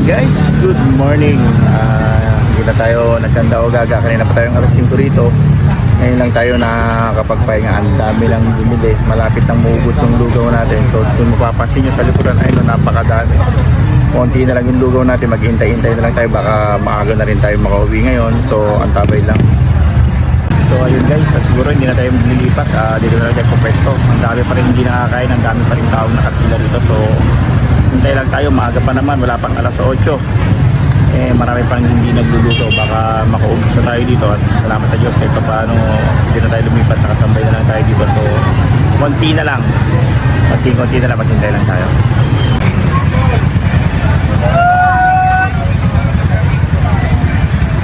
Guys, good morning. Hindi na tayo nagkanda o gaga. Kanina pa tayong alas 5 rito. Ngayon lang tayo nakakapagpahinga. Ang dami lang bumili. Malapit nang maubos yung lugaw natin. So kung mapapansin nyo sa likuran ay napakadami. Konti na lang yung lugaw natin. Maghintay-hintay na lang tayo. Baka maaga na rin tayo makauwi ngayon. So antabay lang. So ayun guys, siguro hindi na tayo maglilipat. Dito na lang tayo po pwesto. Ang dami pa rin hindi nakakain. Ang dami pa rin taong nakatila rito. So hintay lang tayo, maaga pa naman, wala pang alas 8. Marami pang hindi nagluluto, baka makaubos na tayo dito. At salamat sa Diyos kahit pa paano hindi na tayo lumipat, nakasambay na lang tayo dito. So konti na lang, konti na lang, maghintay lang tayo.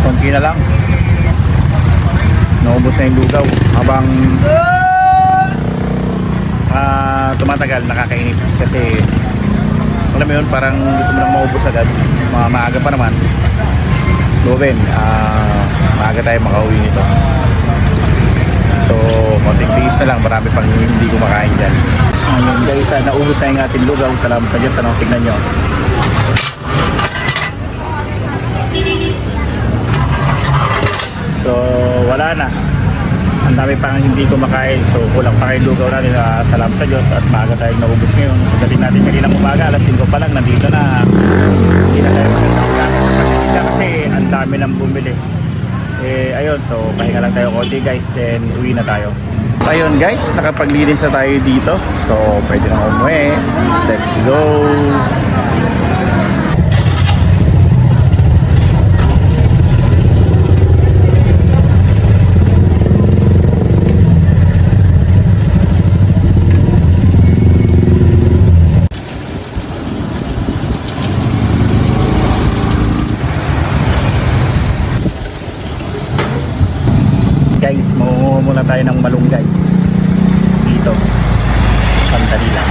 Konti na lang, naubos na yung lugaw habang tumatagal. Nakakainip kasi alam mo yun, parang gusto mo nang maubos agad. Maaga pa naman. Loven, maaga tayo makauwi nito. So, konting tiis na lang. Marami pang hindi kumakain dyan. Ayun guys, naubos na yung ating lugaw. Salamat sa Diyos. Anong tignan nyo. So, wala na. Ang dami pang hindi kumakain. So kulang pa kayo lugaw natin. Salamat sa Diyos at maaga tayong naubos ngayon. Pagdating natin kanina umaga, alas 5 pa lang, nandito na. Hindi na tayo magkakita kasi ang dami nang bumili. Ayun, so pahinga lang tayo konti guys, then uwi na tayo. Ayun guys, nakapaglinis na tayo dito. So pwede na umuwi. Let's go! Guys, mamuha muna tayo ng malunggay dito. Sandali lang.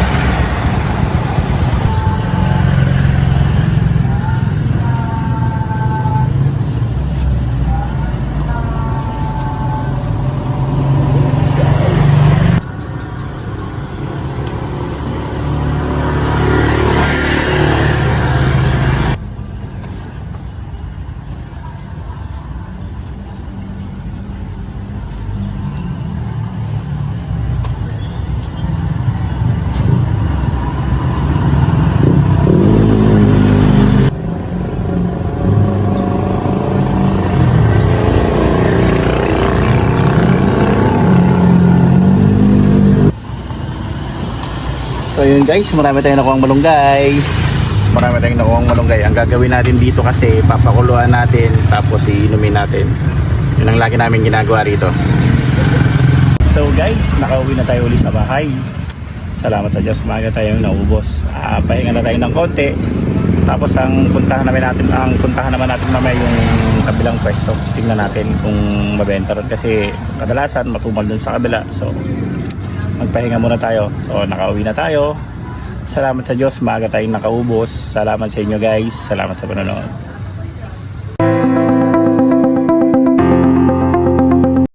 So yun guys, marami tayong nakuhang malunggay. Ang gagawin natin dito kasi papakuluan natin tapos iinumin natin. Yun ang lagi namin ginagawa rito. So guys, nakauwi na tayo ulit sa bahay. Salamat sa Diyos, maaga tayong naubos. Pahinga na tayo ng konti. Tapos ang puntahan naman natin mamaya yung kabilang pwesto. Tingnan natin kung mabenta ron kasi kadalasan matumal dun sa kabila. So magpahinga muna tayo. So nakauwi na tayo. Salamat sa Diyos, maaga tayong nakaubos. Salamat sa inyo guys. Salamat sa panonood.